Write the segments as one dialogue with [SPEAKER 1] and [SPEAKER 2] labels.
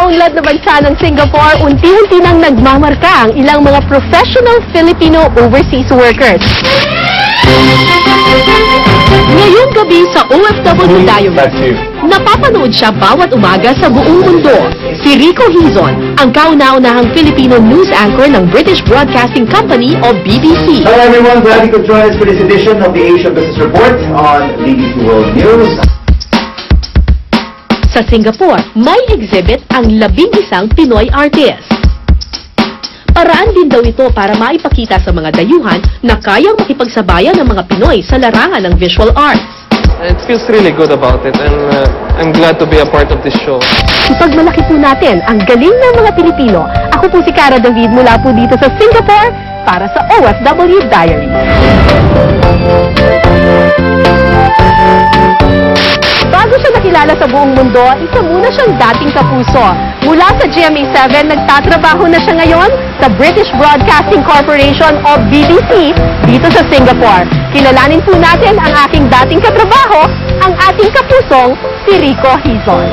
[SPEAKER 1] naunlad na bansa ng Singapore, unti-unti nang nagmamarka ang ilang mga professional Filipino overseas workers. Ngayong gabi sa OFW Diary, napapanood siya bawat umaga sa buong mundo. Si Rico Hizon, ang kauna-unahang Filipino news anchor ng British Broadcasting Company o BBC.
[SPEAKER 2] Hello everyone, glad you could join us for this edition of the Asia Business Report on BBC World News.
[SPEAKER 1] Sa Singapore, may exhibit ang 11 Pinoy artist. Paraan din daw ito para maipakita sa mga dayuhan na kayang makipagsabayan ng mga Pinoy sa larangan ng visual arts.
[SPEAKER 3] It feels really good about it, and I'm glad to be a part of this show.
[SPEAKER 1] Ipagmalaki po natin ang galing ng mga Pilipino. Ako po si Cara David mula po dito sa Singapore para sa OFW Diary. Bago siya nakilala sa buong mundo, isa muna siyang dating kapuso. Mula sa GMA7, nagtatrabaho na siya ngayon sa British Broadcasting Corporation o BBC dito sa Singapore. Kilalanin po natin ang aking dating katrabaho, ang ating kapusong, si Rico Hizon.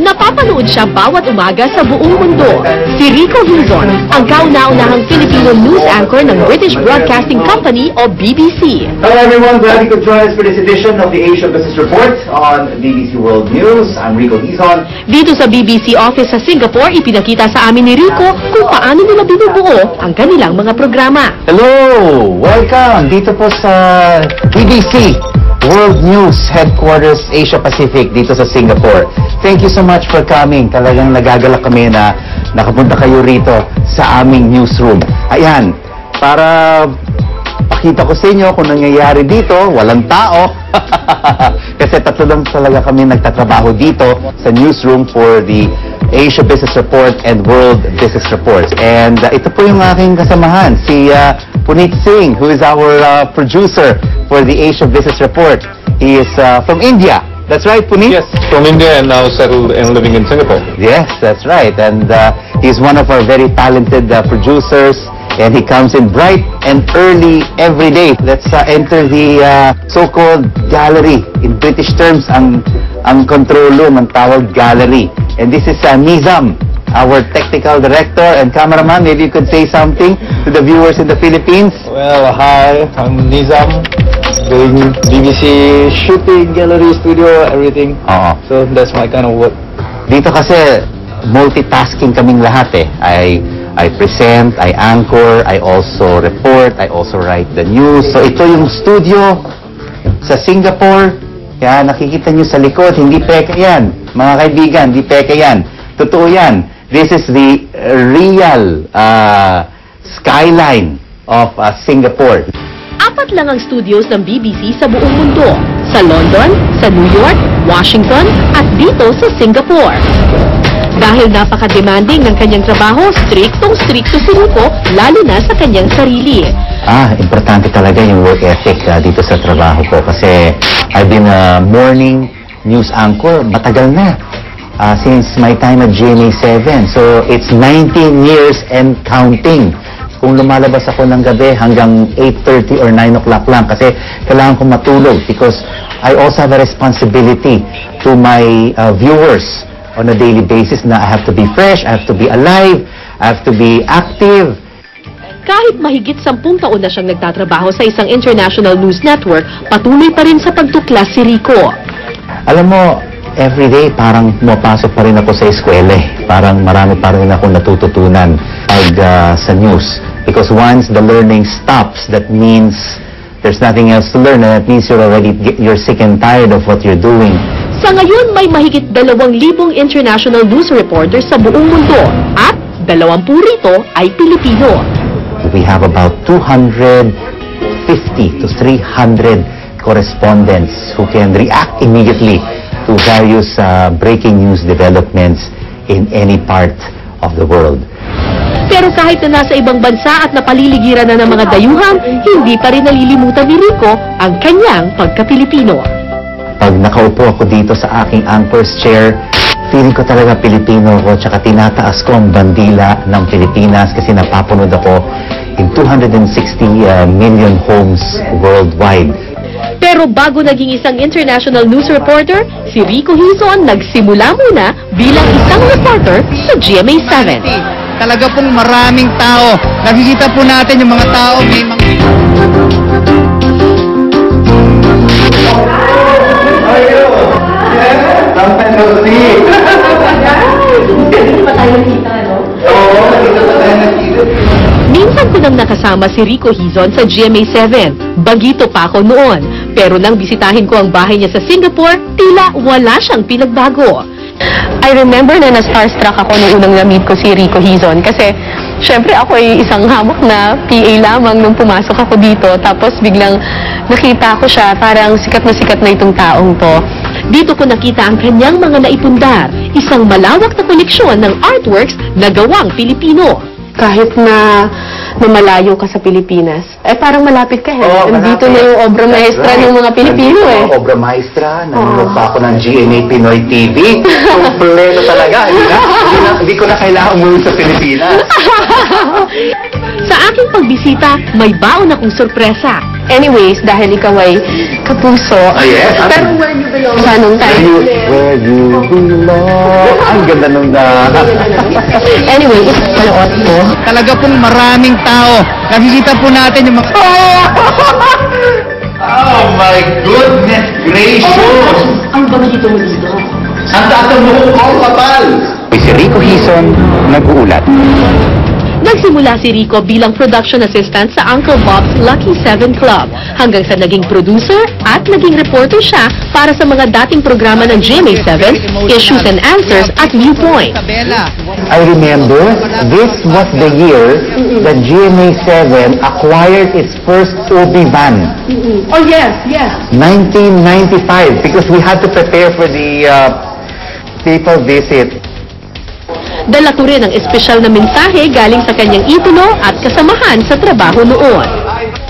[SPEAKER 1] Napapanood siya bawat umaga sa buong mundo. Si Rico Hizon, ang kauna-unahang Filipino news anchor ng British Broadcasting Company o BBC.
[SPEAKER 2] Hello everyone, glad you could join us for this edition of the Asia Business Report on BBC World News. I'm Rico Hizon.
[SPEAKER 1] Dito sa BBC office sa Singapore, ipinakita sa amin ni Rico kung paano nila binubuo ang kanilang mga programa.
[SPEAKER 4] Hello! Welcome dito po sa BBC World News Headquarters Asia Pacific dito sa Singapore. Thank you so much for coming. Talagang nagagalak kami na nakapunta kayo rito sa aming newsroom. Ayan, para pakita ko sa inyo kung nangyayari dito, walang tao. Kasi tatlo lang talaga kami nagtatrabaho dito sa newsroom for the Asia Business Report and World Business Reports. And ito po yung aking kasamahan, si Puneet Singh, who is our producer for the Asia Business Report. He is from India. That's right, Puneet?
[SPEAKER 3] Yes, from India and now settled and living in Singapore.
[SPEAKER 4] Yes, that's right. And he's one of our very talented producers. And he comes in bright and early every day. Let's enter the so-called gallery. In British terms, ang control room, ang tawag gallery. And this is Nizam, our technical director and cameraman. Maybe you could say something to the viewers in the Philippines.
[SPEAKER 3] Well, hi, I'm Nizam, doing BBC shooting, gallery, studio, everything. So that's my kind of work.
[SPEAKER 4] Dito kasi multitasking kaming lahat eh. I present, I anchor, I also report, I also write the news. So ito yung studio sa Singapore. Yan, nakikita nyo sa likod, hindi peke yan. Mga kaibigan, hindi peke yan. Totoo yan. This is the real skyline of Singapore.
[SPEAKER 1] 4 lang ang studios ng BBC sa buong mundo. Sa London, sa New York, Washington, at dito sa Singapore. Dahil napaka-demanding ng kanyang trabaho, striktong-strikto si Rico, lalo na sa kanyang sarili.
[SPEAKER 4] Importante talaga yung work ethic dito sa trabaho ko. Kasi I've been a morning news anchor matagal na. Since my time at GMA7. So it's 19 years and counting. Kung lumalabas ako ng gabi hanggang 8:30 or 9 o'clock lang kasi kailangan ko matulog because I also have a responsibility to my viewers on a daily basis na I have to be fresh, I have to be alive, I have to be active.
[SPEAKER 1] Kahit mahigit 10 taon na siyang nagtatrabaho sa isang international news network, patuloy pa rin sa pagtuklas si Rico.
[SPEAKER 4] Alam mo, everyday parang pumapasok pa rin ako sa eskwela eh. Parang marami pa rin ako natututunan sa news. Because once the learning stops, that means there's nothing else to learn and that means you're sick and tired of what you're doing.
[SPEAKER 1] Sa ngayon, may mahigit 2,000 international news reporters sa buong mundo at 20 rito ay Pilipino.
[SPEAKER 4] We have about 250 to 300 correspondents who can react immediately to various breaking news developments in any part of the world.
[SPEAKER 1] Pero kahit na nasa ibang bansa at napaliligiran na ng mga dayuhan, hindi pa rin nalilimutan ni Rico ang kanyang pagka-Pilipino.
[SPEAKER 4] Pag nakaupo ako dito sa aking anchor's chair, feeling ko talaga Pilipino ko, tsaka tinataas ko ang bandila ng Pilipinas kasi napapunod ako in 260 million homes worldwide.
[SPEAKER 1] Pero bago naging isang international news reporter, si Rico Hizon nagsimula muna bilang isang reporter sa GMA7.
[SPEAKER 5] Talaga pong maraming tao. Nakikita po natin yung mga tao may mga...
[SPEAKER 1] Minsan ko nang nakasama si Rico Hizon sa GMA7. Bagito pa ako noon. Pero nang bisitahin ko ang bahay niya sa Singapore, tila wala siyang pinagbago. I remember na na-starstruck ako nung unang na-meet ko si Rico Hizon kasi syempre ako ay isang hamak na PA lamang nung pumasok ako dito, tapos biglang nakita ko siya, parang sikat na itong taong to. Dito ko nakita ang kanyang mga naipundar, isang malawak na koleksyon ng artworks na gawang Pilipino. Kahit na malayo ka sa Pilipinas, parang malapit ka Nandito na yung obra maestra ng mga Pilipino
[SPEAKER 4] Obra maestra, nanonood pa ako ng GMA Pinoy TV. Kompleto talaga. Hindi ko na kailangan umuwi sa Pilipinas.
[SPEAKER 1] Sa aking pagbisita, may baon akong sorpresa. Anyways, dahil ikaw ay kapuso.
[SPEAKER 4] Yes.
[SPEAKER 1] Pero where you belong sa anong time?
[SPEAKER 4] Where you belong. Ang ganda nung
[SPEAKER 1] Anyway, panood po.
[SPEAKER 5] Talaga pong maraming tao. Nakikita po natin yung mga...
[SPEAKER 4] Oh my goodness gracious!
[SPEAKER 1] Ang bagito mo dito.
[SPEAKER 4] Ang tatang mo kong kapal! Si Rico Hizon nag-uulat.
[SPEAKER 1] Nagsimula si Rico bilang production assistant sa Uncle Bob's Lucky 7 Club hanggang sa naging producer at naging reporter siya para sa mga dating programa ng GMA7, Issues and Answers at Viewpoint.
[SPEAKER 4] I remember this was the year that GMA7 acquired its first OB van.
[SPEAKER 1] Oh yes.
[SPEAKER 4] 1995 because we had to prepare for the people visit.
[SPEAKER 1] Dala ko rin ang espesyal na mensahe galing sa kanyang idolo at kasamahan sa trabaho noon.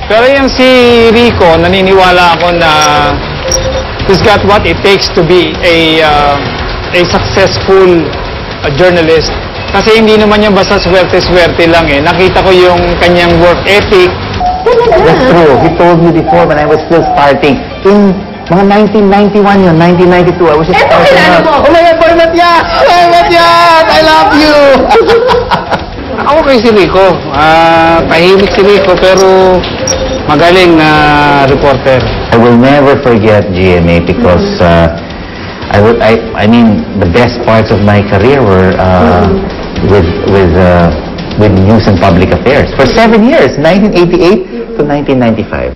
[SPEAKER 3] Pero yung si Rico, naniniwala ako na he's got what it takes to be a successful journalist. Kasi hindi naman niya basta swerte-swerte lang Nakita ko yung kanyang work ethic.
[SPEAKER 4] That's true. He told me before when I was still starting. In mga 1991 yun, 1992, I was just starting out.
[SPEAKER 5] Oh my God, Barnat! I love you!
[SPEAKER 3] Ako kay si Rico, tahimik si Rico pero magaling na reporter.
[SPEAKER 4] I will never forget GMA because I mean the best parts of my career were with news and public affairs for 7 years, 1988 to 1995.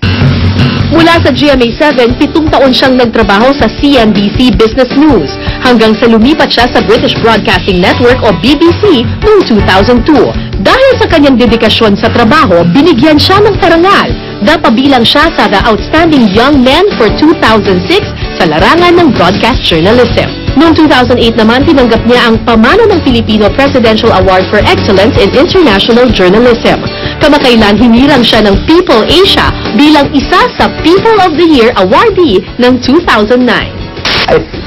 [SPEAKER 1] Mula sa GMA7, 7 taon siyang nagtrabaho sa CNBC Business News hanggang sa lumipat siya sa British Broadcasting Network o BBC noong 2002. Dahil sa kanyang dedikasyon sa trabaho, binigyan siya ng parangal. Napabilang siya sa The Outstanding Young Men for 2006 sa larangan ng broadcast journalism. Noong 2008 naman, tinanggap niya ang Pamana ng Filipino Presidential Award for Excellence in International Journalism. Kamakailan hinirang siya ng People Asia bilang isa sa People of the Year awardee ng 2009.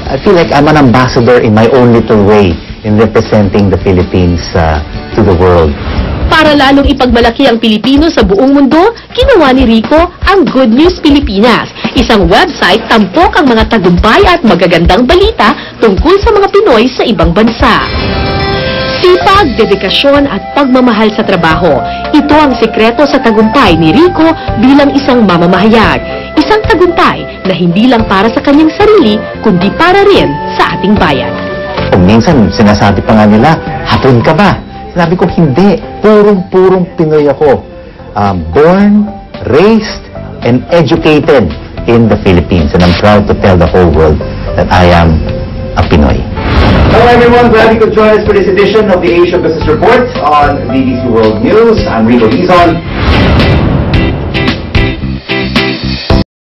[SPEAKER 4] I feel like I'm an ambassador in my own little way in representing the Philippines to the world.
[SPEAKER 1] Para lalong ipagmalaki ang Pilipino sa buong mundo, ginawa ni Rico ang Good News Pilipinas, isang website tampok ang mga tagumpay at magagandang balita tungkol sa mga Pinoy sa ibang bansa. Sipag, dedikasyon at pagmamahal sa trabaho. Ito ang sekreto sa tagumpay ni Rico bilang isang mamamahayag. Isang tagumpay na hindi lang para sa kanyang sarili, kundi para rin sa ating bayan.
[SPEAKER 4] Kung minsan, sinasabi pa nga nila, hapon ka ba? Sabi ko, hindi. Purong Pinoy ako. Born, raised, and educated in the Philippines. And I'm proud to tell the whole world that I am a Pinoy.
[SPEAKER 2] Hello everyone, glad you could join us for this edition of the Asia Business Report on BBC World News. I'm Rico Hizon.